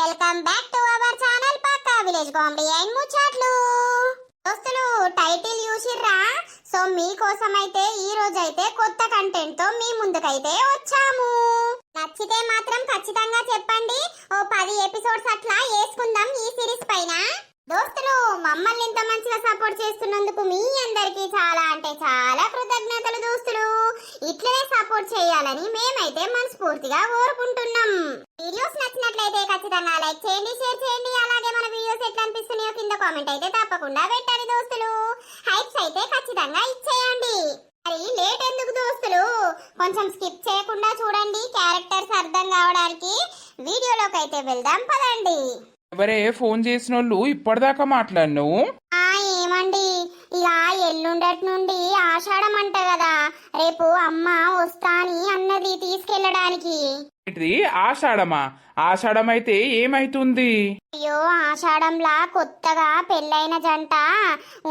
Welcome back to our channel Pakka village comedy and ముచ్చట్లు. దోస్తులు title చూసిర్రా? So మీకోసం అయితే ఈ రోజు అయితే కొత్త కంటెంట్ తో మీ ముందుకైతే వచ్చాము. నచ్చితే మాత్రం ఖచ్చితంగా చెప్పండి. ఓ 10 ఎపిసోడ్స్ అట్లా వేసుకుందాం ఈ సిరీస్ పైన. దోస్తులు మమ్మల్ని ఇంత మంచిగా సపోర్ట్ చేస్తున్నందుకు మీ అందరికి చాలా అంటే చాలా కృతజ్ఞతలు దోస్తులు. ఇట్లనే సపోర్ట్ చేయాలని మేమైతే మనస్ఫూర్తిగా కోరుకుంటున్నాం. వీడియోస్ నచ్చినట్లయితే ఖచ్చితంగా లైక్ చేయండి, షేర్ చేయండి. అలాగే మన వీడియోస్ ఎట్లా అనిపిస్తున్నాయో కింద కామెంట్ అయితే తప్పకుండా పెట్టండి దోస్తులు. హైప్స్ అయితే ఖచ్చితంగా ఇచ్చేయండి. మరి లేట్ ఎందుకు దోస్తులు, కొంచెం స్కిప్ చేయకుండా చూడండి క్యారెక్టర్స్ అర్థం కావడానికి. వీడియోలోకి అయితే వెళ్దాం పదండి. ఎవరే ఫోన్ చేసినోళ్ళు ఇప్పటిదాకా మాట్లాడినావు? ఏమండి, ఇక ఎల్లుండటి నుండి ఆషాఢం అంట కదా, రేపు అమ్మ వస్తా అని అన్నది తీసుకెళ్ళడానికి. ఏంటిది ఆషాఢమా? ఆషాఢం అయితే ఏమైతుంది? అయ్యో, ఆషాఢంలా కొత్తగా పెళ్ళైన జంట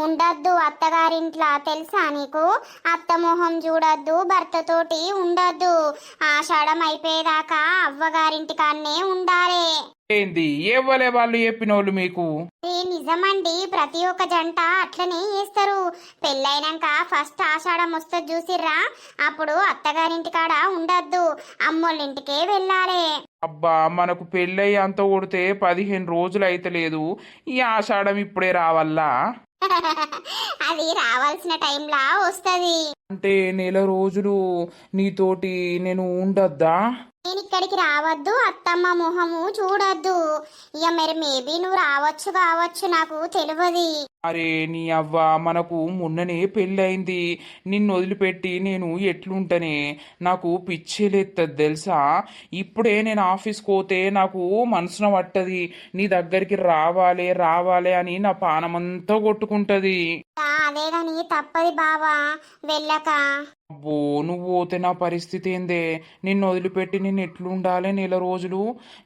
ఉండద్దు అత్తగారింట్లా, తెలుసా నీకు? అత్త మొహం చూడద్దు, భర్తతోటి ఉండద్దు. ఆషాఢం అయిపోయేదాకా అవ్వగారింటికాన్నే ఉండాలి. ఏంది ఏవ్వలే వాళ్ళు చెప్పినోళ్ళు మీకు? నిజమండి, ప్రతి ఒక్క జంట అట్లనే చేస్తారు. పెళ్ళైనాక ఫస్ట్ ఆషాఢం వస్తుంది చూసిర్రా, అప్పుడు అత్తగారింటి కాడ ఉండద్దు, అమ్మోళ్ళింటికే వెళ్ళాలి. అబ్బా, మనకు పెళ్ళయి అంత కొడితే 15 రోజులు అయితే లేదు. ఈ ఆషాఢం ఇప్పుడే రావాలా? అది రావాల్సిన టైంలా వస్తది. అంటే నెల రోజులు నీతోటి నేను ఉండద్దా? నేను ఇక్కడికి రావద్దు, అత్తమ్మ మొహము చూడొద్దు. ఇక మరి మేబీ నువ్వు రావచ్చు కావచ్చు, నాకు తెలియదు. అరే నీ అవ్వ, మనకు మొన్ననే పెళ్ళయింది. నిన్ను వదిలిపెట్టి నేను ఎట్లుంటనే? నాకు పిచ్చేలేత్తది తెలుసా? ఇప్పుడే నేను ఆఫీస్కి పోతే నాకు మనసున పట్టది. నీ దగ్గరికి రావాలే రావాలే అని నా పానమంతా కొట్టుకుంటది. అదే గాని తప్పది బావా, వెళ్ళక. అబ్బో, నువ్వు పోతే నా పరిస్థితి ఏందే? నిన్ను వదిలిపెట్టి నేను ఎట్లుండాలి నెల రోజులు?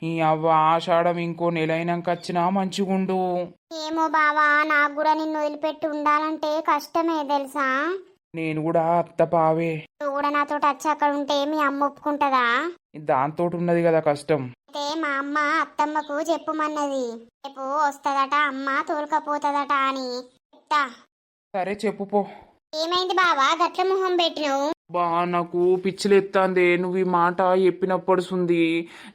ఈ అవ్వ ఆషాఢం ఇంకో నెల అయినాక వచ్చినా మంచిగుండు. ఏమో బావా, నాకు కూడా నిన్ను వదిలిపెట్టి ఉండాలంటే కష్టమే తెలుసా. నేను కూడా అత్త పావే. నువ్వు కూడా నాతో వచ్చి అక్కడ ఉంటే మీ అమ్మ ఒప్పుకుంటదా? దాంతో ఉన్నది కదా కష్టం. అయితే మా అమ్మ అత్తమ్మకు చెప్పమన్నది, రేపు వస్తదట అమ్మ, తోలుకపోతదట అని చెప్తా. సరే చెప్పు పో. ఏమైంది బావా గట్ల మొహం పెట్టినవు? బా, నాకు పిచ్చిలెత్తాందే నువ్వు ఈ మాట చెప్పినప్పడుసుంది.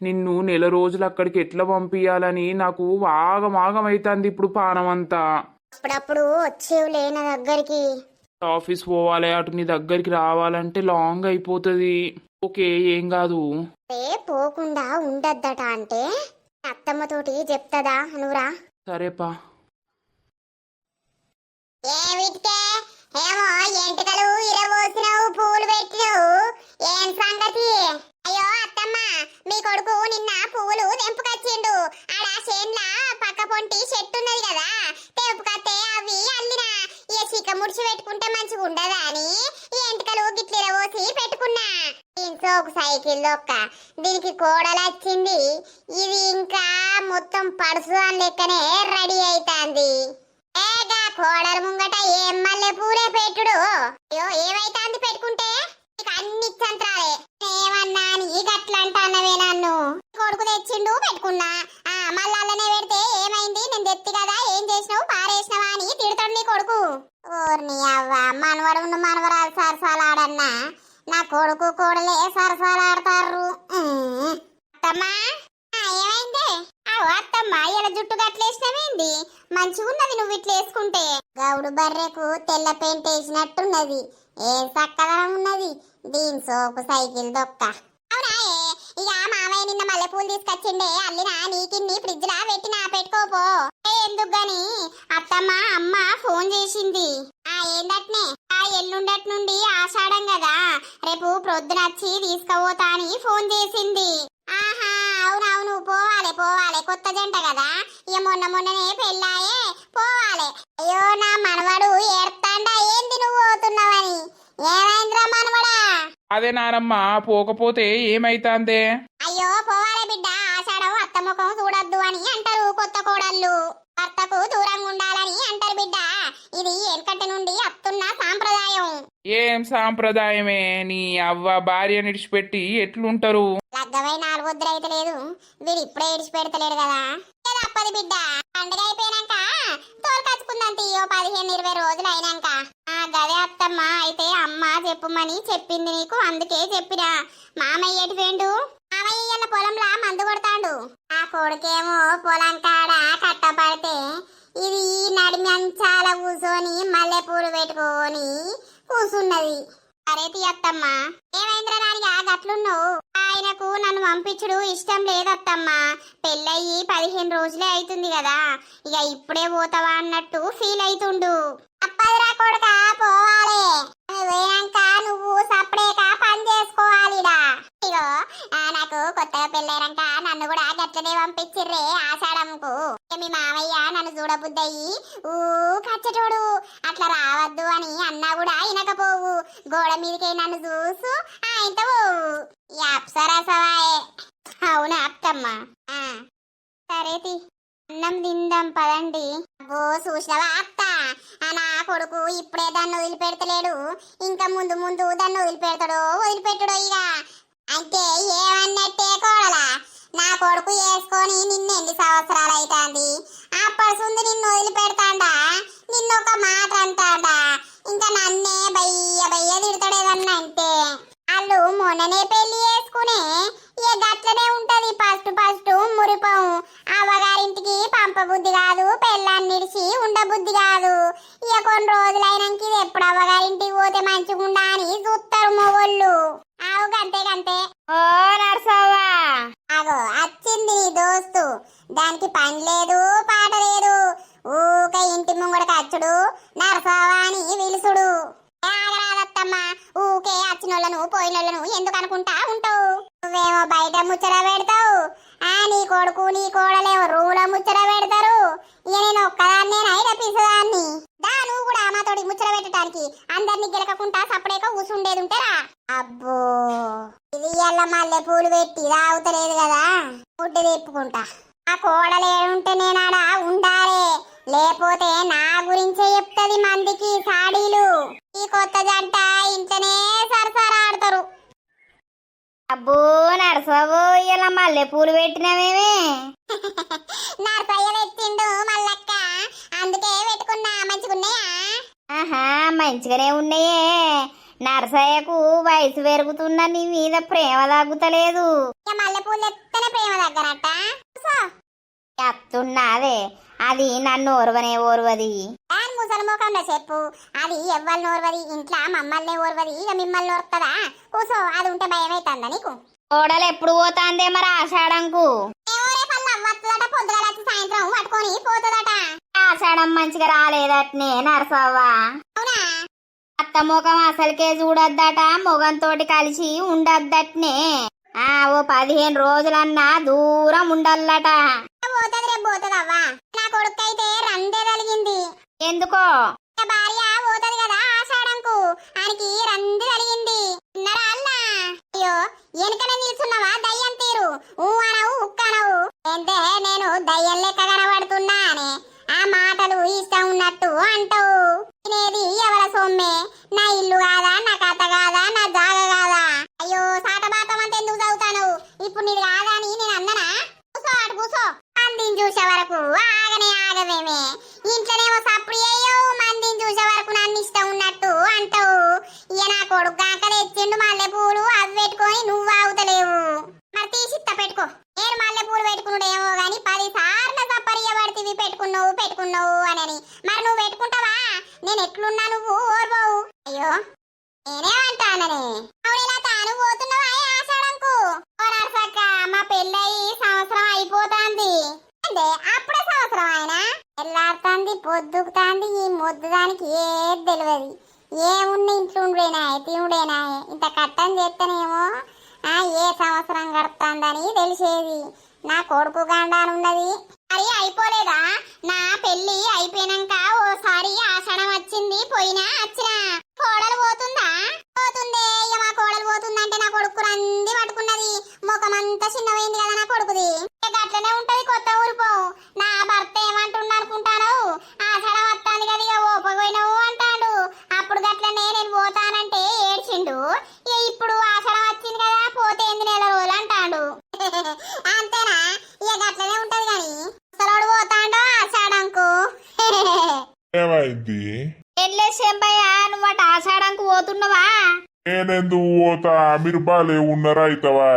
నిన్ను నెల రోజులు అక్కడికి ఎట్లా పంపించాలని నాకు ఆగమైతుంది ఇప్పుడు పానమంతా. అప్పుడప్పుడు వచ్చేవులే నా దగ్గరికి. ఆఫీస్ పోవాలి, అటు నీ దగ్గరికి రావాలంటే లాంగ్ అయిపోతుంది. ఓకే, ఏం కాదు. పోకుండా ఉండద్దట అంటే అత్తమ్మతోటి చెప్తదా నువ్వురా? సరేపా. ఏమో ఎంటికలు ఇరవోసినావు, పూలు పెట్టినావు, ఏం సంగతి? అయ్యో అత్తమ్మ, మీ కొడుకు నిన్న పువ్వులు తెంపుకొచ్చిండు. ఆడ చేన్లా పక్క పొంటి చెట్టు ఉన్నది కదా, తెంపుకత్తే అవి అల్లిన. ఇక చిక్క ముడిచి పెట్టుకుంటే మంచిగా ఉండదా అని ఈ ఎంటికలు గిట్ల ఇరవోసి పెట్టుకున్నా. దీంతో ఒక సైకిల్ దొక్క, దీనికి కోడలు వచ్చింది. ఇది ఇంకా మొత్తం పడుసు అని లెక్కనే రెడీ అవుతాంది. ఏగా కోడలు ముంగట ఏం మల్లె పూలే పెట్టుడు. అయ్యో, ఏమైతాంది పెట్టుకుంటే? నీకు అన్ని చంత్రాలే. ఏమన్నా నీ గట్లంట అన్నవే నన్ను. కొడుకు తెచ్చిండు పెట్టుకున్నా, మళ్ళీ పెడితే ఏమైంది? నేను తెత్తి కదా, ఏం చేసినావు, పారేసినవా అని తిడతాడు నీ కొడుకు. ఓర్ని అవ్వ, మనవడు మనవరాలు సరసాలాడన్నా, నా కొడుకు కోడలే సరసాలాడతారు. అత్తమ్మా, ఏమైంది? అత్తమ్మ, ఇలా జుట్టు గట్లేసినవేంది? మంచిగున్నది నువ్వు ఇట్లా వేసుకుంటే. గౌడు బర్రెకు తెల్ల పెయింట్ వేసినట్టున్నది, ఏ చక్కదనం ఉన్నది. దీని సోపు సైకిల్ దొక్క. అవునా? ఇక మామయ్య నిన్న మల్లెపూలు తీసుకొచ్చిండే, అల్లినా నీకిన్ని ఫ్రిడ్జ్ లా పెట్టినా, పెట్టుకోపో. ఎందుకు గాని అత్తమ్మ, అమ్మ ఫోన్ చేసింది. ఏందట్నే? ఎల్లుండటి నుండి ఆషాఢం కదా, రేపు ప్రొద్దునచ్చి తీసుకుపోతా అని ఫోన్ చేసింది. ఆహా, అవునవును, పోవాలి పోవాలి, కొత్త జంట కదా, ఇక మొన్ననే పెళ్ళాయే, పోవాలి. అయ్యో, నా మనవడు ఏడ్తాండా ఏంది నువ్వు పోతున్నావని? ఏమైందిరా మనవడా? అదే నానమ్మ, పోకపోతే ఏమైతాందే? అయ్యో, పోవాలి బిడ్డ, ఆషాఢం అత్త ముఖం చూడొద్దు అని అంటారు కొత్త కోడళ్ళు. భర్తకు దూరంగా ఉండాలని అంటారు బిడ్డ. ఇది వెనకటి నుండి అత్తున్న సాంప్రదాయం. ఏం సాంప్రదాయమే? నీ అవ్వ భార్య నిడిచిపెట్టి ఎట్లుంటారు? లగ్గమై 4 వద్దులు అయితే లేదు, వీడు ఇప్పుడే ఇడిచి పెడతలేడు కదా. తప్పది బిడ్డ, పండుగ అయిపోయినాక తోలుకచ్చుకుందాం తీయో 15-20 రోజులు అయినాక. గదే అత్తమ్మ, అయితే అమ్మ చెప్పుమని చెప్పింది నీకు, అందుకే చెప్పినా. మామయ్య ఎటు వేండు? మామయ్య ఇయ్యాల పొలంలా మందు కొడతాడు. ఆ కొడుకేమో పొలం కాడ కట్టపడితే ఇది నడిమి అంచాల కూసోని మల్లెపూలు పెట్టుకొని కూసున్నది. అరే తీయత్తమ్మ, ఏమైందిరా నానిగా గట్లున్నావు? ఆయనకు నన్ను పంపించుడు ఇష్టం లేదత్తమ్మ. పెళ్ళయ్యి 15 రోజులే అవుతుంది కదా, ఇక ఇప్పుడే పోతావా అన్నట్టు ఫీల్ అవుతుండు. అప్పదిరా కొడుక, పోవాలి. పోయాక నువ్వు సపరేక పని చేసుకోవాలిడా. ఇగో నాకు కొత్తగా పెళ్ళైనాక నన్ను కూడా గట్లనే పంపించిర్రే ఆషాఢంకు. మీ మామయ్య నన్ను చూడబుద్దయ్యి కచ్చటోడు, అట్లా రావద్దు అని అన్నా కూడా వినకపోవు. గోడ మీదకి నన్ను చూసు ఆయనతో పోవు. అప్సరసవాయే. అవునా అత్తమ్మ? సరేతి, అన్నం తిందాం పదండి. అబ్బో చూసినవా అత్త, నా కొడుకు ఇప్పుడే దాన్ని వదిలిపెడతలేడు, ఇంకా ముందు ముందు దాన్ని వదిలిపెడతాడో వదిలిపెట్టడో. ఇక అంటే ఏమన్నట్టే కోడలా, నా కొడుకు వేసుకొని నిన్నెన్ని సంవత్సరాలు అవుతాంది, అప్పడుసుంది నిన్ను వదిలిపెడతాడా, నిన్నొక మాట అంటాడా, ఇంకా నన్నే బయ్య బయ్య తిడతాడేదన్నా. అంటే వాళ్ళు మొన్ననే పెళ్లి చేసుకునే, ఇక గట్లనే ఉంటది. ఫస్ట్ మురిపం. అవ్వగారింటికి పంపబుద్ధి కాదు, పెళ్ళాన్ని నిడిచి ఉండబుద్ధి కాదు. ఇక కొన్ని రోజులైనాక ఇది ఎప్పుడు అవ్వగారింటికి పోతే మంచిగుండా అని చూస్తారు మొగోళ్ళు. ఆవు గంతే గంతే. ఓ నర్సవ్వా, అగో వచ్చింది నీ దోస్తు. దానికి పని లేదు పాట లేదు, ఊకే ఇంటి ముంగడికి అచ్చుడు, నర్సవ్వా అని పిలుసుడు. ఆగరాదత్తమ్మా, ఊకే వచ్చినోళ్ళను పోయినోళ్ళను ఎందుకు అనుకుంటా ఉంటావు? నువ్వేమో బయట ముచ్చట పెడతావు, నీ కొడుకు నీ కోడలేమో రూల ముచ్చట పెడతారు. ఇక నేను ఒక్కదాన్నేనైనా పిసదాన్ని. దా నువ్వు కూడా మాతోటి ముచ్చట పెట్టడానికి, అందరినీ గెలకకుండా సపరేక కూసుండేది ఉంటారా? అబ్బో, ఇది ఇయ్యాల మల్లె పూలు పెట్టి తాగుతలేదు కదా, పుట్టి తిప్పుకుంటా. ఆ కోడలేడుంటే నేనాడా ఉండాలే, లేకపోతే నా గురించే చెప్తది మందికి సాడీలు. ఈ కొత్త జంట ఇంట్లోనే సరసరాడతారు. అబ్బో నరసవు, ఇలా మల్లె పూలు పెట్టినవేమే? నరసయ్య పెట్టిండు మల్లక్క, అందుకే పెట్టుకున్నా. మంచిగున్నాయా? ఆహా, మంచిగానే ఉన్నాయే. నరసయ్యకు వయసు పెరుగుతున్న నీ మీద ప్రేమ తగ్గుతలేదు. మల్లె పూలు ఎత్తనే ప్రేమ దగ్గరట. చెప్తున్నాదే, అది నన్ను ఓర్వది. దాని ముసలి ముఖంలో చెప్పు, అది ఎవ్వరిని ఓర్వది, ఇంట్లో మమ్మల్ని ఓర్వది, ఇక మిమ్మల్ని ఓర్తదా? కూసో, అది ఉంటే భయం అవుతుందా నీకు? కోడలు ఎప్పుడు పోతాందే మరి ఆషాఢంకు? పొద్దుగాల సాయంత్రం పట్టుకొని పోతుందట. ఆషాఢం మంచిగా రాలేదట్నే నరసవ్వా. అవునా? అత్త ముఖం అసలుకే చూడొద్దట, మొగంతోటి కలిసి ఉండద్దట్నే. ఓ 15 రోజులన్నా దూరం ఉండల్లట. పోతుంది, రేపు పోతుందవ్వా. నా కొడుకు అయితే రందే కలిగింది. ఎందుకో? భార్య పోతుంది కదా ఆషాఢంకు, ఆయనకి రంది కలిగింది. తిన్నరా అల్లా? అయ్యో, వెనుకనే నిల్చున్నావా దయ్యం తీరు? ఊ అనవు ఉక్కనవు. ఏంటే నేను దయ్యం లెక్క కనబడుతున్నా అని ఆ మాటలు ఇష్టం ఉన్నట్టు అంటావు. తినేది ఎవల సొమ్మే? నా ఇల్లు కాదా, నా కథ కాదా, నా జాగ కాదా? అయ్యో, సాటబాతం అంత ఎందుకు చదువుతాను? ఇప్పుడు నీది కాదా అని నేను అన్ననా? కూసో, అటు కూసో. మందిని చూసే వరకు ఆగనే ఆగవేమే. ఇంట్లోనేమో సప్పుడు అయ్యావు, మందిని చూసే వరకు నన్ను ఇష్టం ఉన్నట్టు అంటావు. ఇక నా కొడుకు కాక తెచ్చిండు మల్లె పూలు, అవి పెట్టుకొని నువ్వు ఆగుతలేవు. మరి తీసిత్త పెట్టుకో. నేను మల్లె పూలు పెట్టుకున్నాడేమో గాని 10 సార్లు సపరియబడితివి పెట్టుకున్నావు అని. మరి నువ్వు పెట్టుకుంటావా? నేను ఎట్లున్నా నువ్వు ఓర్వవు. అయ్యో, నేనేమంటానని. అవును, ఇలా తాను పోతున్నావా ఆషాఢంకు? ఓ నర్సక్క, మా పెళ్ళయి సంవత్సరం అయిపోతాంది. అంటే అప్పుడే సంవత్సరం ఆయన ఎల్లాడుతాంది, పొద్దుకుతాంది. ఈ మొద్దు దానికి ఏది తెలియదు. ఏముండి ఇంట్లో ఉండేనాయే, తినుడేనాయే. ఇంత కట్టం చేస్తేనేమో ఏ సంవత్సరం గడుపుతాందని తెలిసేది. నా కొడుకు గండానున్నది. అది అయిపోలేదా? నా పెళ్లి అయిపోయినాక ఓసారి ఆషాఢం వచ్చింది, పోయినా వచ్చినా. కోడలు పోతుందా? పోతుందే. ఇక మా కోడలు పోతుందంటే నా కొడుకు రంది పట్టుకున్నది. ముఖమంతా చిన్నమైంది కదా నా కొడుకుది. అట్లనే ఉంటది కొత్త ఊరిపో. నా భర్త ఏమంటుండ అనుకుంటాను? ఆషాఢం వస్తాంది కదా, ఇక ఓపపోయినావు అంటాడు. అప్పుడు గట్లనే నేను పోతానంటే ఏడ్చిండు. ఇక ఇప్పుడు ఆషాఢం వచ్చింది కదా, పోతే 8 నెల రోజులు అంటాడు. ఏమైంది? ఏం లేదు శంభయ్య, నువ్వు అటు ఆషాఢంకు పోతున్నావా? నేనెందుకు పోతా? మీరు బాలే ఉన్నారా అయితవా?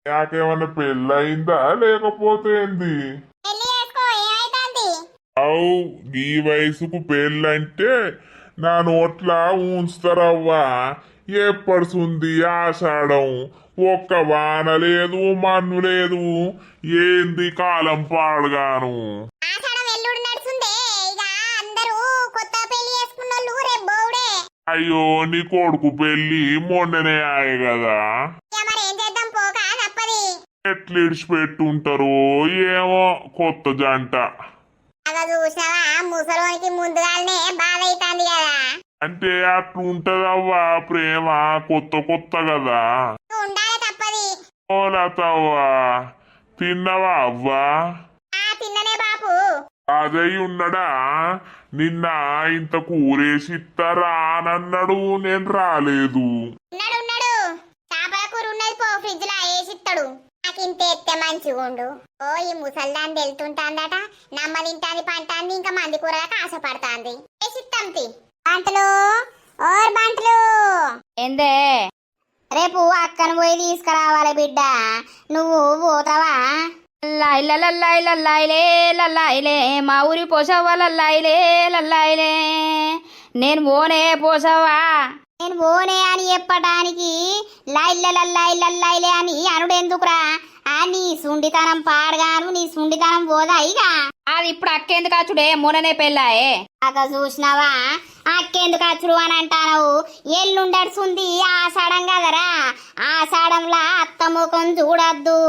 నాకేమన్నా పెళ్ళయిందా లేకపోతే ఏంది? పెళ్లి చేసుకో, ఏమైతుంది? అవు ఈ వయసుకు పెళ్ళంటే నా నోట్ల ఉంచుతారవ్వా. ఎప్పడుసుంది ఆషాఢం, ఒక్క వాన లేదు మన్ను లేదు, ఏంది కాలం పాడుగాను. ఆషాఢం ఎల్లుడు నడుచుందే, ఇక అందరూ కొత్త పెళ్లి చేసుకున్నోళ్ళు రేపు బోవుడే. అయ్యో నీ కొడుకు పెళ్ళి మొన్ననే ఆయ కదా, ఇక మరి ఏం చేద్దాం, పోక తప్పది. ఎట్లు ఇడిచిపెట్టుంటారో ఏమో కొత్త జంట. అలా చూసినావా, ముసలోనికి ముందుగానే బాధ అవుతుంది కదా. అంటే అట్లుంటదవ్వా ప్రేమ, కొత్త కొత్త కదా. ఉండాలి, తప్పది. ఓలతవ్వా తిన్నవా అవ్వా? తిన్ననే బాపు. అదయ్య ఉన్నాడా? నిన్న ఇంత కూరేసిస్తారా అనన్నాడు, నేను రాలేదు. ఉన్నాడు చేపల కూర ఉన్నది, పో ఫ్రిడ్జ్ లా వేసిస్తాడు. నాకు ఇంత ఎత్తే మంచిగా ఉండు. ఓ ఈ ముసల్దాన్ని వెళ్తుంటాందట, నమ్మ తింటాంది పంటాంది, ఇంకా మంది కూరగా ఆశపడతాంది. వేసిస్తాంతి బంటలు, ఓర్ బంటలు. ఏందే? రేపు అక్కను పోయి తీసుకురావాలి బిడ్డ, నువ్వు పోతావా? లల్లాయిలే లల్లాయిలే, మా ఊరి పోసావా? లల్లాయిలే నేను పోనే పోసావా? నేను పోనే అని చెప్పటానికి లల్లాయిలే అని అనుడెందుకురా? నీ సుండితనం పాడగాను, నీ సుండితనం పోదా ఇక? అది ఇప్పుడు అక్కేందుకు అచ్చుడే, మొన్ననే పెళ్ళాయే. అక్క చూసినావా, అక్కేందుకు అచ్చుడు అని అంటావు? ఎల్లుండడుచుంది ఆషాఢం కదరా, ఆషాఢంలా అత్త ముఖం చూడద్దు.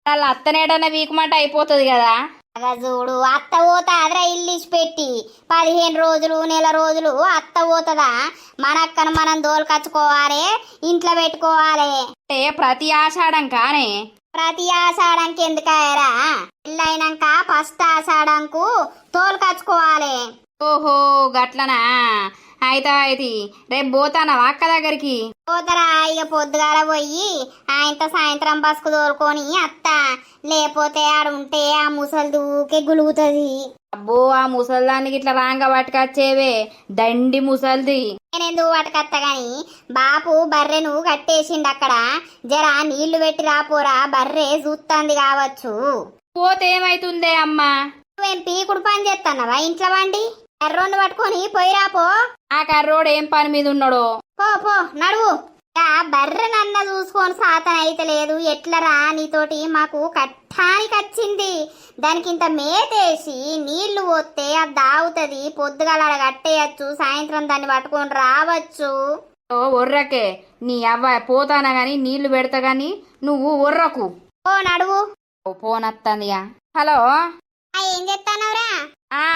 వాళ్ళ అత్తనేడన్నా వీకమంట అయిపోతుంది కదా. అగ చూడు, అత్త పోతాదిరా ఇల్లిసి పెట్టి 15 రోజులు నెల రోజులు అత్త పోతుందా? మనక్కను మనం దోలుకచ్చుకోవాలి, ఇంట్లో పెట్టుకోవాలి. అంటే ప్రతి ఆషాఢం కానే? ప్రతి ఆషాఢంకి ఎందుకయ్యారా? పెళ్ళైనాక ఫస్ట్ ఆషాఢంకు తోలుకచ్చుకోవాలి. ఓహో గట్లనా? అయితే రేపు పోతానవా అక్క దగ్గరికి? పోతారా, ఇక పొద్దుగాల పోయి ఆయనతో సాయంత్రం బస్కు తోలుకొని అత్త. లేకపోతే ఆడుంటే ఆ ముసలి దూకే గులుగుతుంది. అబ్బో, ఆ ముసల్దానికి ఇట్లా రాంగ పట్టుకొచ్చేవే, దండి ముసల్ది. నేనెందుకు పట్టుకత్తా గాని, బాపు బర్రెను కట్టేసిండు అక్కడ. జర నీళ్లు పెట్టి రాపోరా, బర్రె చూస్తుంది కావచ్చు. పోతే ఏమైతుందే అమ్మా? నువ్వేం పీకుడు పని చేస్తానవా ఇంట్లో వండి? కర్రోని పట్టుకొని పోయిరాపో. ఆ కర్రోడు ఏం పని మీద ఉన్నాడో? పో నడువు. బర్రెనన్న చూసుకొని సాతన అయితే లేదు. ఎట్లరా నీతోటి మాకు కట్టానికి వచ్చింది. దానికి ఇంత మేతేసి నీళ్లు పోతే అది దావుతుంది. పొద్దుగాల కట్టేయచ్చు, సాయంత్రం దాన్ని పట్టుకొని రావచ్చు. ఒర్రకే నీ అవ్వ, పోతానా గాని నీళ్లు పెడతా గాని నువ్వు ఒర్రకు. ఓ నడువు. పోనత్తందిగా. హలో, ఏం చెప్తానవరా?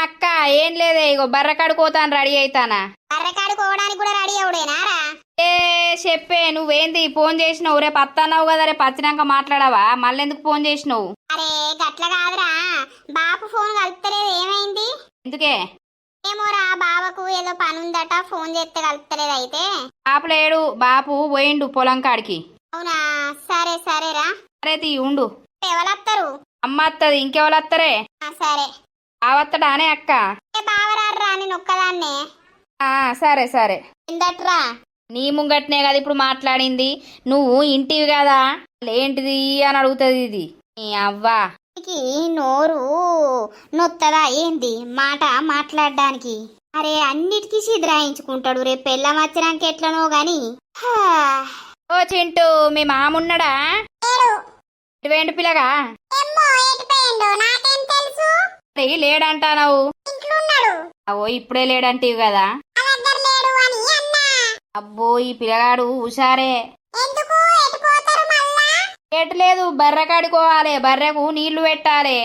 అక్క ఏం లేదే, ఇగో బర్రకాడు పోతాను, రెడీ అయితానా. బర్రకాడు పోవడానికి కూడా రెడీ అవుడేనారా? ఏ చెప్పే, నువ్వేంది ఫోన్ చేసినావు? రేపు అత్తన్నావు కదా, రేపు వచ్చినాక మాట్లాడవా? మళ్ళీ ఎందుకు ఫోన్ చేసినావు? అరే గట్ల కాదురా, బాపు ఫోన్ కలుపుతలేదు, ఏమైంది? ఎందుకే? ఏమోరా, బావకు ఏదో పని ఉందట, ఫోన్ చేస్తే కలుపుతలేదు. అయితే బాపు లేడు, బాపు పోయిండు పొలం కాడికి. అవునా, సరేరా. సరే తీ ఉండు. ఎవరత్తారు? అమ్మ అత్తది, ఇంకెవరత్తరే? సరే. బావత్తడానే అక్క? బావరారా, నేను ఒక్కదాన్నే. సరే. ఏందట్రా? నీ ముంగట్నే కదా ఇప్పుడు మాట్లాడింది, నువ్వు ఇంటివి కదా, ఏంటిది అని అడుగుతుంది ఇది. నీ అవ్వా నోరు నొత్తదా ఏంది మాట మాట్లాడడానికి? అరే అన్నిటికీ సిద్రాయించుకుంటాడు, రేపు పెళ్ళం వచ్చినాక ఎట్లనో గాని. ఓ చింటూ, మీ మామున్నాడా? ఎటువేంటి పిల్లగా? లేడంటావు? అవో ఇప్పుడే లేడంటివి కదా. అబ్బో ఈ పిల్లగాడు హుషారే. ఎటు లేదు, బర్రెకాడుకోవాలి, బర్రెకు నీళ్లు పెట్టాలి.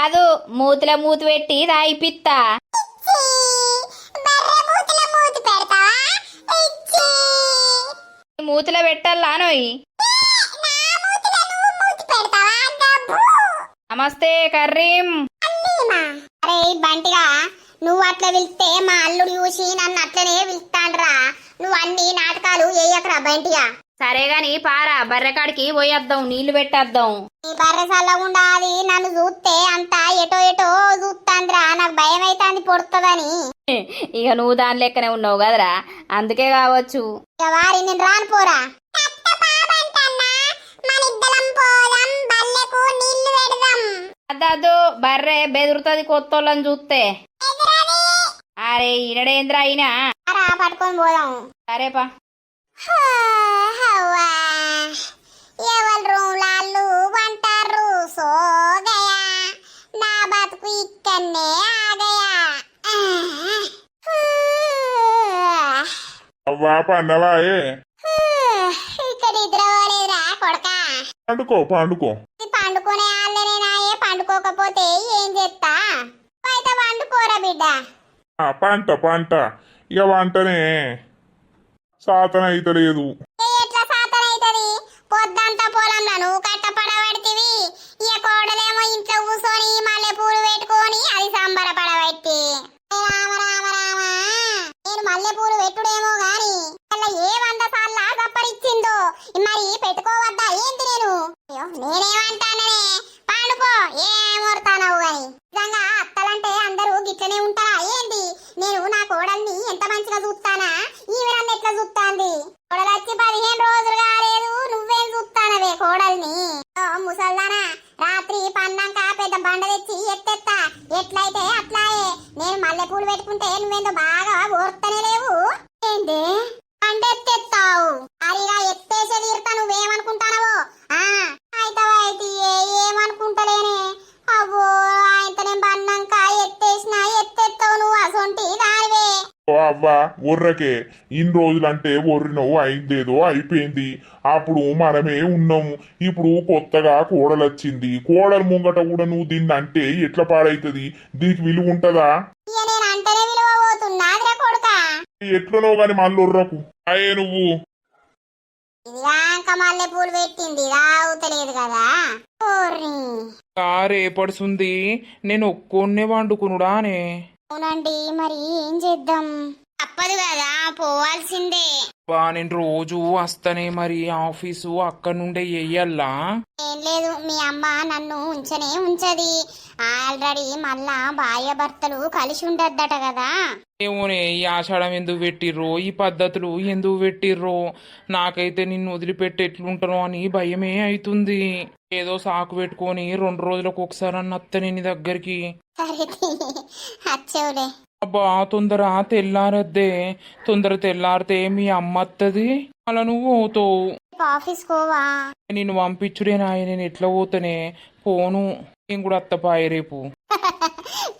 అదు మూతిలో మూతి పెట్టి తాగిపిత్తా. మూతిలో పెట్టాలా నోయి? నమస్తే కర్రీం. అరే బంటిగా, నువ్వు అట్లా పిలిస్తే మా అల్లుడు చూసి నన్ను అట్లనే పిలుస్తాండ్రా. నువ్వు అన్ని నాటకాలు వేయకరా బంటిగా. సరే గాని పారా బర్రెకాడికి పోయేద్దాం నీళ్లు పెట్టేద్దాం. ఈ బర్రె సల్లగుండా అది నన్ను చూస్తే అంతా ఎటో ఎటో చూస్తాంద్రా, నాకు భయం అవుతుంది పొడుతుందని. ఇక నువ్వు దాని లెక్కనే ఉన్నావు కదరా, అందుకే కావచ్చు. ఇక వారి నేను రాను పోరా. అద్దు బర్రె బెదురుతుంది కొత్తోళ్ళని చూస్తే. అరే ఈనడేంద్ర అయినా పట్టుకొని పోదాం. సరేపా. ఎవరు రూలాళ్ళు వంటారు సోగయా, నా బతుకు ఇక్కడనే ఆగయా. అవ్వా పండవాయే ఇక్కడ నిద్ర పోలేదురా కొడకా. పండుకో పండుకో. పండుకునే వాళ్ళనేనాయే, పండుకోకపోతే ఏం చేస్తా. అయితే పండుకోరా బిడ్డ. పంట పంట ఇక వంటనే సాతన అయితలేదు. ఎట్లా సాతన అవుతుంది? పొద్దంతా పొలంలో నువ్వు కట్టపడబడితివి, ఇక కోడలేమో ఇంట్లో కూర్చొని మల్లె పూలు పెట్టుకొని అది సంబరపడబట్టి. రామ రామ రామ, నేను మల్లె పూలు పెట్టుడేమో గాని అలా ఏ 100 సార్లు గప్పరిచ్చిందో మరి పెట్టుకోవద్దా ఏంటి? నేనేమంటానే పండుకో, ఏమోరుతానవు గాని. నిజంగా అత్తలంటే అందరూ గిట్లనే ఉంటారా ఏంటి? నేను నా కోడల్ని ఎంత మంచిగా చూస్తానా, ఈమె నన్ను ఎట్లా చూస్తాంది? కోడలొచ్చి 15 రోజులు కాలేదు, నువ్వేం చూస్తానవే కోడల్ని? ముసల్దానా, రాత్రి పన్నాక పెద్ద బండ తెచ్చి ఎత్తెత్తా, ఎట్లయితే అట్లాయే. నేను మల్లె పూలు పెట్టుకుంటే నువ్వేందో బాగా ఓర్తనే లేవు ఏంటి? బండెత్తెత్తావు అరిగా ఎత్తేసే తీరుతా, నువ్వేమనుకుంటానవో. అయితే ఏమనుకుంటలేనే. అవ్వో ఆయనతో నేను పన్నాక ఎత్తేసినా ఎత్తెత్తావు నువ్వు, అసొంటి దానివే. ఓ అవ్వా ఒర్రకే, ఇన్ని రోజులంటే ఒర్రినవు, అయిందేదో అయిపోయింది. అప్పుడు మనమే ఉన్నాము, ఇప్పుడు కొత్తగా కోడలొచ్చింది. కోడలు ముంగట కూడా నువ్వు దీన్ని అంటే ఎట్లా పాడైతుంది? దీనికి విలువ ఉంటదా? నేను అంటేనే విలువ పోతున్నాదిరా కొడుకా. ఎట్లనో గాని మళ్ళీ ఒర్రకు అయ్యే నువ్వు. ఇదిగాక మల్లె పూలు పెట్టింది రావుతలేదు కదా. రేపడుతుంది నేను ఒక్కొన్నే వండుకునుడానే. అవునండి, మరి ఏం చేద్దాం? తప్పదు కదా, పోవాల్సిందే. నేను రోజు వస్తానే మరి ఆఫీసు అక్కడ నుండే చెయ్యాలా? ఏం లేదు, మీ అమ్మ నన్ను ఉంచనే ఉంచది. ఆల్రెడీ మళ్ళా భార్య భర్తలు కలిసి ఉండద్దట కదా. ఏమోనే, ఈ ఆషాఢం ఎందుకు పెట్టిర్రో, ఈ పద్ధతులు ఎందుకు పెట్టిర్రో, నాకైతే నిన్ను వదిలిపెట్టి ఎట్లుంటానో అని భయమే అవుతుంది. ఏదో సాకు పెట్టుకొని 2 రోజులకు ఒకసారి అన్నత్తనే నీ దగ్గరికి. సరే అచ్చేవులే. అబ్బా తొందర తెల్లారద్దే, తొందర తెల్లారితే మీ అమ్మ వస్తుంది, అలా నువ్వు పోతావు. ఆఫీస్ కోవా? నిన్ను పంపించుడే నాయ, నేను ఎట్లా పోతానే, పోను. నేను కూడా అత్తపాయ రేపు.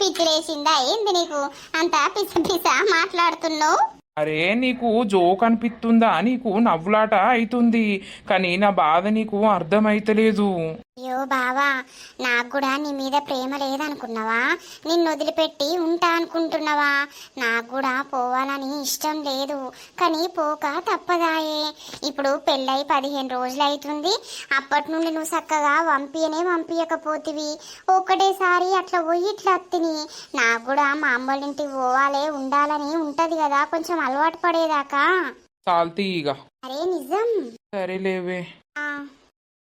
పిచ్చిలేసిందా ఏంది నీకు? అంత పిచ్చ పిచ్చ మాట్లాడుతున్నావు. అరే నీకు జోక్ అనిపిస్తుందా? నీకు నవ్వులాట అవుతుంది, కానీ నా బాధ నీకు అర్థమైతలేదు. అయ్యో బావా, నాకు కూడా నీ మీద ప్రేమ లేదనుకున్నావా? నిన్ను వదిలిపెట్టి ఉంటా అనుకుంటున్నావా? నాకు కూడా పోవాలని ఇష్టం లేదు, కానీ పోక తప్పదాయే. ఇప్పుడు పెళ్ళై 15 రోజులు అవుతుంది. అప్పటి నుండి నువ్వు చక్కగా పంపించకపోతివి. ఒక్కటేసారి అట్లా పోయి ఇట్లా అత్తిని. నాకు కూడా మా అమ్మోళ్ళింటికి పోవాలే, ఉండాలని ఉంటది కదా, కొంచెం అలవాటు పడేదాకా. చాల్తీ ఇక. అరే నిజం. సరేలేవే.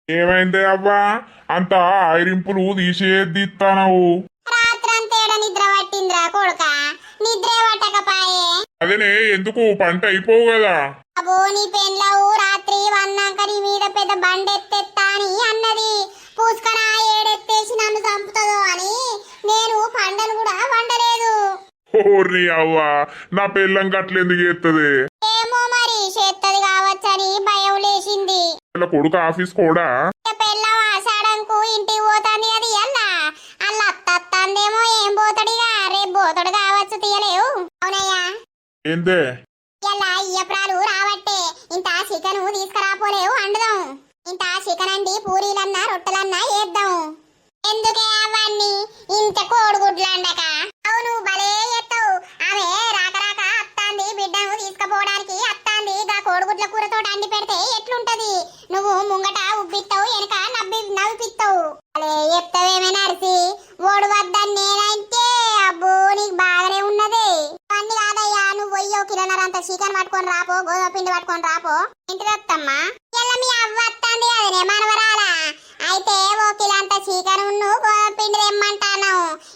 ఏమైందే అవ్వా, అంత ఆయిరింపులు తీసేదిస్తానవు? రాత్రంతేడ నిద్ర పట్టిందిరా కొడుక, నిద్రే పట్టకపాయే. అదేనే, ఎందుకు పంట అయిపోవు కదా? అబ్బో నీ పెళ్ళవు రాత్రి వన్నాక నీ మీద పెద్ద బండెత్తెత్తా అని అన్నది. పూసుకన ఏడెత్తేసి నన్ను చంపుతుందో అని నేను పండను కూడా వండలేదు. ఓర్ని అవ్వా, నా పెళ్ళం గట్లెందుకు చేస్తుంది? ఏమో మరి చేత్తది కావచ్చని భయం లేచింది. కొడుకు ఆఫీస్ కూడా పెళ్ళం ఆషాఢంకు ఇంటికి పోతాంది అది అల్ల అత్తందేమో. ఏం పోతాడిగా, రేపు పోతాడు కావచ్చు, తీయలేవు. అవునయ్యా, ఏందే ఇలా ఇయ్యప్రాలు రావట్టే, ఇంత చికెన్ తీసుకురాపోలేవు, అండుదాం. ఇంత చికెన్ అండి పూరీలన్నా రొట్టెలన్నా వేద్దాం. ఎందుకే అవన్నీ, ఇంత కోడిగుడ్లు అండక. అవును భలే ఎత్తావు. ఆమె రాక రాక అత్తాంది, బిడ్డను తీసుకుపోవడానికి అత్తాంది. గా కోడిగుడ్ల కూరతో అండి పెడితే ఎట్లుంటది? నువ్వు ముంగట ఉబ్బిస్తావు, వెనక నవ్విపిస్తావు. అలే చెప్తావేమైనా అరిసి ఓడు వద్దని నేనైతే. అబ్బో నీకు బాగానే ఉన్నదే. అన్ని కాదయ్యా, నువ్వు 1 కిలోన్నర అంత అంత చికెన్ పట్టుకొని రాపో, గోధుమ పిండి పట్టుకొని రాపో. ఇంటికి వస్తమ్మా. ఇలా మీ అవ్వ వస్తుంది కదనే మనవరాలా. అయితే ఓ కిలంత చికెన్ గోధుమ పిండి తెమ్మంటాను.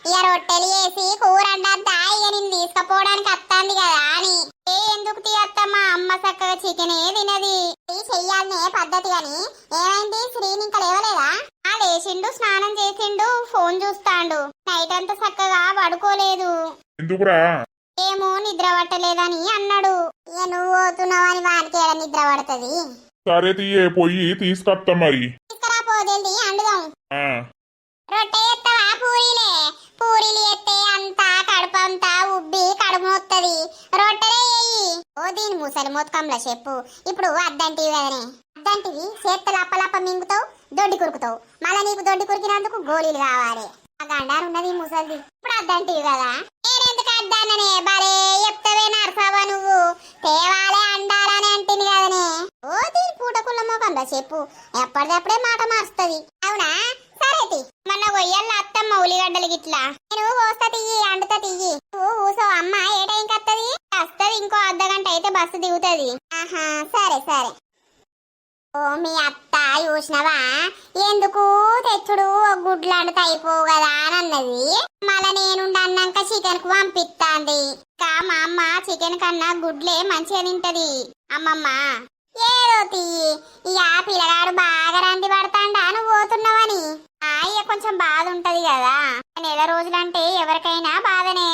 ఇక రొట్టెలు వేసి కూర అంటద్దా, ఇక నేను తీసుకుపోవడానికి వస్తుంది కదా అని. ఎందుకు తీయత్తమ్మా, అమ్మ చక్కగా చికెనే తినది. చెయ్యాలనే పద్ధతి గాని ఏమైంది, శ్రీని ఇంకా లేవలేదా? లేచిండు, స్నానం చేసిండు, ఫోన్ చూస్తాండు. నైట్ అంతా చక్కగా పడుకోలేదు. ఎందుకురా? ఏమో నిద్ర పట్టలేదని అన్నాడు. ఇక నువ్వు పోతున్నావని వానికి ఏడ నిద్ర పడుతుంది. సరే తీయే, పోయి తీసుకొస్తా మరి. తీసుకురా పోదేంటి అండుదాం. ఆ, రొట్టె ఎత్తవా? పూరీలు ఎత్తే అంతా కడుపంతా ఉబ్బి కడుపు నొత్తది. రొట్టెలే ఎయ్యి. ఓ దీని ముసలి మొత్తంలో చెప్పు. ఇప్పుడు అద్దంటివి కదనే, అద్దంటివి చేత్తలు అప్పలప్ప మింగుతావు, దొడ్డి కురుకుతావు. మళ్ళా నీకు దొడ్డి కురికినందుకు గోళీలు కావాలి. ఆ గండారు ఉన్నది ముసలిది. ఇప్పుడు అద్దంటివి కదా. నేనెందుకు అద్దాననే, బరే చెప్తావే నరసావా నువ్వు. తేవాలే అండాలని అంటిని కదనే. ఓ దీని పూటకుళ్ళ మోకంలో చెప్పు. ఎప్పటిదప్పుడే మాట మారుస్తుంది. అవునా? సరేతి. మొన్న గొయ్యల్లో అత్తమ్మ ఉల్లిగడ్డలు గిట్లా. నేను కోస్తా తీయి, అండుతా తీయి. నువ్వు ఊసో. అమ్మ ఏ టైంకి వస్తుంది? వస్తుంది, ఇంకో అర్ధగంట అయితే బస్సు దిగుతుంది. ఆహా, సరే సరే. ఓ మీ అత్త చూసినవా, ఎందుకు తెచ్చుడు గుడ్లు అండుతా అయిపోవు కదా అని అన్నది. మళ్ళా నేనుండి అన్నాక చికెన్ కు పంపిస్తాంది. ఇంకా మా అమ్మ చికెన్ కన్నా గుడ్లే మంచిగా తింటది. అమ్మమ్మ ఏదో తీయి. ఇక పిల్లగాడు బాగా రంది పడతాండా నువ్వు పోతున్నావని. ఇక కొంచెం బాధ ఉంటది కదా. నెల రోజులంటే ఎవరికైనా బాధనే.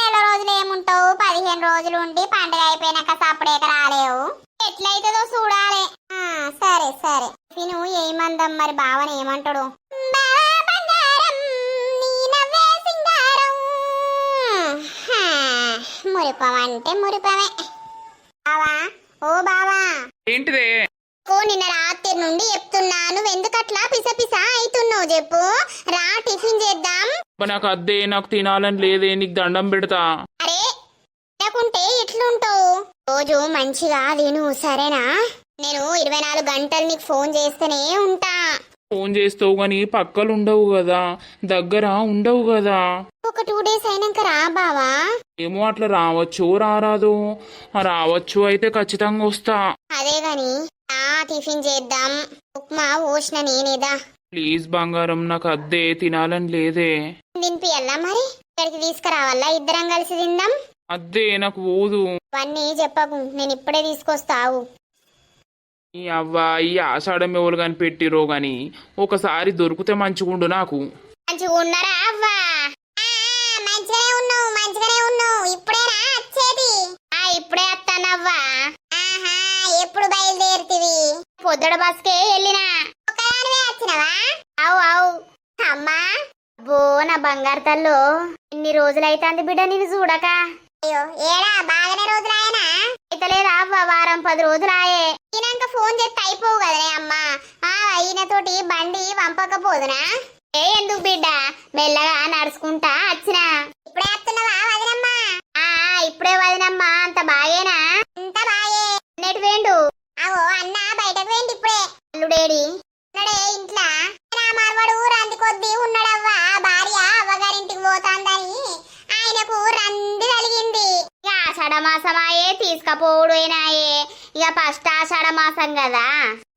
నెల రోజులు ఏముంటావు, 15 రోజులు ఉండి పండుగ అయిపోయినాక సపడేక రాలేవు. ఎట్లయితుందో చూడాలి. సరే సరే. నువ్వు ఏమందాం మరి, బావని ఏమంటాడు? మురిపమంటే మురిపమే. బావా, ఓ బావా. ఏంటిదే? నిన్న రాత్రి నుండి చెప్తున్నా, నువ్వు ఎందుకు అట్లా పిసపిసా అవుతున్నావు చెప్పు. రా టిఫిన్ చేద్దాం. నాకు అద్దే, నాకు తినాలని లేదే, నీకు దండం పెడతా. అరే లేకుంటే ఎట్లుంటావు? రోజు మంచిగా తిను సరేనా? నేను 24 గంటలు నీకు ఫోన్ చేస్తూనే ఉంటా. ఫోన్ చేస్తావు గాని పక్కలు ఉండవు కదా, దగ్గర ఉండవు కదా. ఒక 2 డేస్ అయినాక రా బావా. ఏమో అట్లా రావచ్చు రారాదు. రావచ్చు అయితే ఖచ్చితంగా వస్తా. అదే గాని టిఫిన్ చేద్దాం. ఉప్మా పోసిన నేనేదా. ప్లీజ్ బంగారం, నాకు అద్దే, తినాలని లేదే. తినిపియల్లా మరి? ఇక్కడికి తీసుకురావాలా? ఇద్దరం కలిసి తిందాం. అద్దే, నాకు పోదు. అవన్నీ చెప్పకు, నేను ఇప్పుడే తీసుకొస్తావు. ఈ అవ్వ, ఈ ఆషాఢం ఎవరు కానీ పెట్టిరో గాని ఒకసారి దొరికితే మంచిగుండు నాకు. మంచిగా ఉన్నారా అవ్వా? మంచిగానే ఉన్నావు, మంచిగానే ఉన్నావు. ఇప్పుడేనా వచ్చేది? ఇప్పుడే వస్తానవ్వా. ఎప్పుడు బయలుదేరుతీవి? పొద్దుడ బస్కే వెళ్ళినా. ఒకదానివే వచ్చినవా? అవు అవు. అమ్మా బో, నా బంగారు తల్లో, ఎన్ని రోజులైతుంది బిడ్డ నేను చూడక. అయ్యో ఏడా, బాగానే రోజులాయనా? అయితే లేదా అవ్వ, వారం 10 రోజులాయే. ఈయనక ఫోన్ చేస్తే అయిపోవు కదనే అమ్మా. ఈయనతోటి బండి వంపకపోదునా? ఎందుకు బిడ్డ, మెల్లగా నడుచుకుంటా వచ్చినా. ఇప్పుడే వస్తున్నావా వదినమ్మా? ఇప్పుడే వదినమ్మా. అంత బాగేనా? అంత బాగే. నెట్ వేండు? అవో అన్న బయటకు వేండి ఇప్పుడే. అల్లుడేడి? ఉన్నాడే ఇంట్లో. నా మరవడు రంది కొద్దీ ఉన్నాడవ్వా. భార్య అవ్వగారింటికి పోతాందని ఆయనకు రంది కలిగింది. ఇక ఆషాఢమాసమాయే తీసుకపోవుడేనాయే. ఇక ఫస్ట్ ఆషాఢమాసం కదా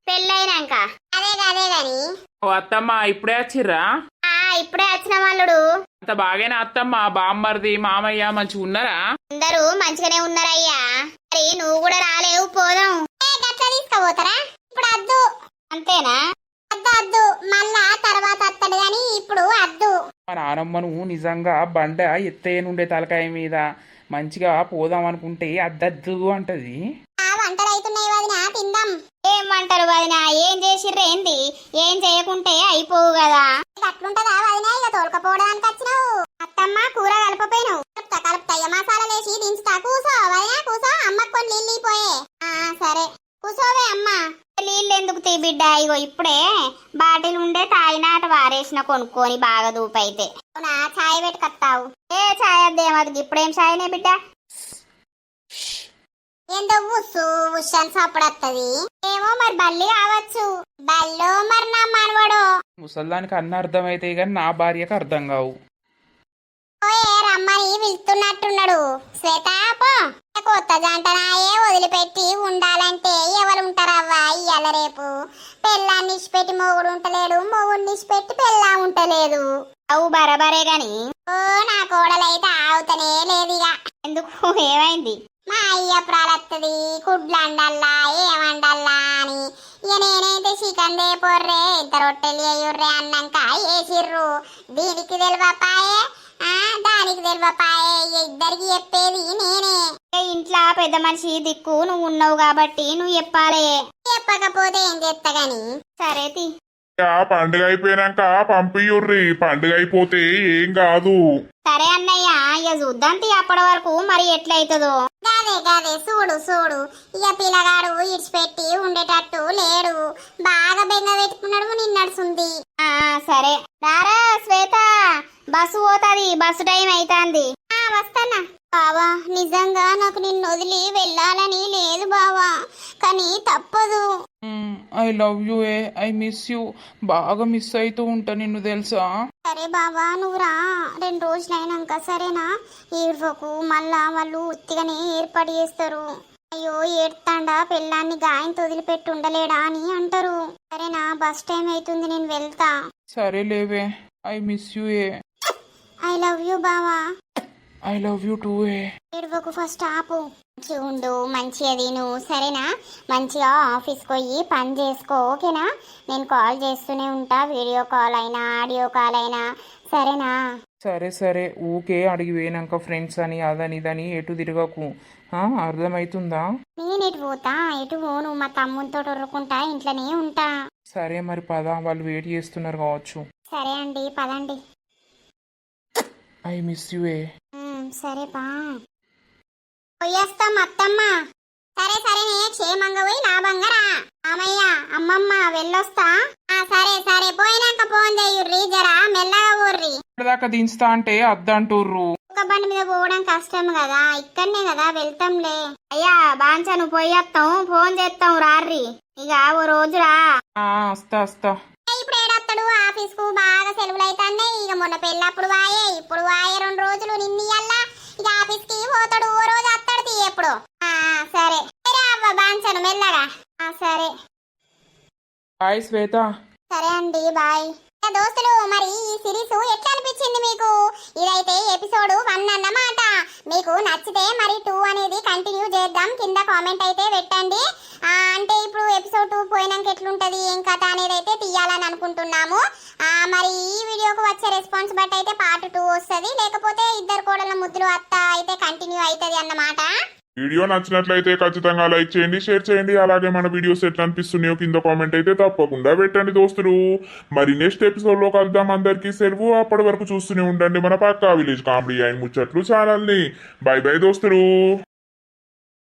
పెళ్ళైనాక. అదే అదే గాని. ఓ అత్తమ్మ, ఇప్పుడే వచ్చిర్రా? ఇప్పుడే వచ్చిన వాళ్ళుడు. అంత బాగేనా అత్తమ్మ? బామ్మర్ది మామయ్య మంచిగా ఉన్నారా? అందరూ మంచిగానే ఉన్నారయ్యా. మరి నువ్వు కూడా రాలేవు, పోదాం. గట్లా తీసుకుపోతారా? ఇప్పుడు అద్దు. అంతేనా? అద్దు మళ్ళా తర్వాత అత్తడు గాని ఇప్పుడు అద్దు. మా నానమ్మను నిజంగా బండ ఎత్తేనుండే తలకాయ మీద మంచిగా పోదాం అనుకుంటే అద్దద్దు అంటది. వంటలు అవుతున్నాయి వదినా, తిందాం. ఏం వంటలు వదినా? ఏం చేసిర్రేంది? ఏం చేయకుంటే అయిపోవు కదా. అట్లుంటదా వదినా? ఇక తోలుకపోవడానికి వచ్చినావు. అత్తమ్మ కూర కలపపోయినావు. కలుపుతా మసాలా వేసి దించుతా. కూసో వదినా, కూసో. అమ్మకు కొన్ని నీళ్ళు ఇపోయే. సరే కూసోవే అమ్మ. నీళ్ళు ఎందుకు తీ బిడ్డ, ఇగో ఇప్పుడే బాటిల్ ఉండే తాయినాట వారేసిన కొనుక్కొని బాగా దూపైతే. అవునా? ఛాయ్ పెట్టుకొస్తావు? ఏ ఛాయ్ అద్దేమది, ఇప్పుడేం ఛాయనే బిడ్డ? ఏందో ఉస్సు ఉషాన్ సపడత్తది. ఏమో మరి బల్లి కావచ్చు. బల్లో మరి నా మనవడో. ముసల్దానికి అన్న అర్థమైతే కానీ నా భార్యకు అర్థం కావు. ఓయే రమ్మని పిలుస్తున్నట్టున్నాడు. శ్వేత పో. కొత్త జంటనాయే వదిలిపెట్టి ఉండాలంటే ఎవరుంటారవ్వా ఇయ్యాల రేపు? పెళ్ళాన్ని ఇచ్చిపెట్టి మొగుడు ఉంటలేడు, మొగుడిని ఇచ్చిపెట్టి పెళ్ళా ఉంటలేదు. అవు బరబరే గాని ఓ నా కోడలైతే ఆవుతనే లేదిగ. ఎందుకు ఏమైంది? మా అయ్య ప్రాలత్తది కుడ్లండల్లా ఏమండల్లా అని. ఇక నేనైతే చికెన్ దే పొర్రే ఇంత రొట్టెలు వేయుర్రే అన్నాక వేసిర్రు. దీనికి తెలివపాయే దానికి తెలివపాయే, ఇద్దరికి చెప్పేది నేనే. ఇంట్లో పెద్ద మనిషి దిక్కు నువ్వు ఉన్నావు కాబట్టి నువ్వు చెప్పాలే. చెప్పకపోతే ఏం చేస్తా గాని. సరే తి. పండుగ అయిపోయినాక పంపియుర్రి, పండుగ అయిపోతే ఏం కాదు. సరే అన్నయ్య, ఇక చూద్దాం తీ అప్పటి వరకు మరి ఎట్లయితుందో. గాదే గాదే చూడు చూడు, ఇక పిల్లగాడు ఇడిచిపెట్టి ఉండేటట్టు లేడు. బాగా బెంగ పెట్టుకున్నాడు నిన్నడుసుంది. సరే రారా శ్వేత, బస్సు పోతాది, బస్సు టైం అవుతుంది. వస్తానా. బావా నిజంగా నాకు నిన్ను వదిలి వెళ్ళాలని లేదు బావా, కానీ తప్పదు. ఐ లవ్ యూ ఏ, ఐ మిస్ యూ. బాగా మిస్ అవుతూ ఉంటా నిన్ను తెలుసా. సరే బావా నువ్వు రా, 2 రోజులైనాక సరేనా? ఏడ్వకు, మళ్ళా వాళ్ళు ఉత్తిగానే ఏర్పాటు చేస్తారు. అయ్యో ఏడ్తాండా పెళ్ళాన్ని గాయంతో వదిలిపెట్టి ఉండలేడా అని అంటారు. సరేనా? బస్ టైం అవుతుంది, నేను వెళ్తా. సరే లేవే, ఐ మిస్ యూ ఏ. ఐ లవ్ యూ బావా. ఐ లవ్ యూ టూ ఏ. ఏడ్వకు, ఫస్ట్ ఆపు. మంచిగా ఉండు, మంచిగా తిను సరేనా? మంచిగా ఆఫీస్కి పోయి పని చేసుకో ఓకేనా? నేను కాల్ చేస్తూనే ఉంటా, వీడియో కాల్ అయినా ఆడియో కాల్ అయినా సరేనా? సరే సరే, ఊకే అడిగి పోయినాక ఫ్రెండ్స్ అని అదని ఇదని ఎటు తిరగకు, అర్థమవుతుందా? నేను ఎటు పోతా? ఎటు పోను, మా తమ్మునితో ఉరుకుంటా ఇంట్లోనే ఉంటా. సరే మరి పద, వాళ్ళు వెయిట్ చేస్తున్నారు కావచ్చు. సరే అండి పదండి. ఐ మిస్ యూ ఏ. సరే బా. పోయేస్తాం అత్తమ్మ. సరే సరేనే, క్షేమంగా పోయి లాభంగా రా. మామయ్య అమ్మమ్మ వెళ్ళొస్తా. సరే సరే, పోయినాక ఫోన్ చేయుర్రి, జరా మెల్లగా ఊర్రి. దాకా దించుతా అంటే అద్దంటుర్రు. ఒక బండి మీద పోవడం కష్టం కదా, ఇక్కడనే కదా వెళ్తాంలే. అయ్యా బాంచా నువ్వు పోయేస్తాం, ఫోన్ చేస్తాం రార్రి. ఇక ఓ రోజు రా. వస్తా. ఇప్పుడు ఏడొస్తాడు? ఆఫీస్ కు బాగా సెలవులు అవుతాయి. ఇక మొన్న పెళ్ళప్పుడు వాయే, ఇప్పుడు వాయే 2 రోజులు నిన్నయల్లా. ఇక ఆఫీస్ కి పోతాడు, ఓ రోజు వస్తాడు తీ ఎప్పుడు. సరే అవ్వ బాంచను మెల్లగా. సరే బాయ్ శ్వేత. సరే అండి బాయ్. దోస్తులు మరి ఈ సిరీస్ ఎట్లా అనిపించింది మీకు? ఇదైతే ఎపిసోడ్ 1 అన్నమాట. మీకు నచ్చితే మరి 2 అనేది కంటిన్యూ చేద్దాం, కింద కామెంట్ అయితే పెట్టండి. అంటే ఇప్పుడు ఎపిసోడ్ 2 పోయినాక ఎట్లుంటది ఏం కథ అనేది అయితే తీయాలని అనుకుంటున్నాము. మరి ఈ వీడియోకు వచ్చే రెస్పాన్స్ బట్టి అయితే పార్ట్ 2 వస్తుంది, లేకపోతే ఇద్దరు కోడల ముద్దులు అత్త అయితే కంటిన్యూ అవుతుంది అన్నమాట. వీడియో నచ్చినట్లయితే ఖచ్చితంగా లైక్ చేయండి, షేర్ చేయండి. అలాగే మన వీడియోస్ ఎట్లా అనిపిస్తున్నాయో కింద కామెంట్ అయితే తప్పకుండా పెట్టండి దోస్తులు. మరి నెక్స్ట్ ఎపిసోడ్ లో కలుద్దాం. అందరికీ సెలవు. అప్పటి వరకు చూస్తూనే ఉండండి మన పక్కా విలేజ్ కామెడీ అండ్ ముచ్చట్లు ఛానల్ ని. బై బై దోస్తులు.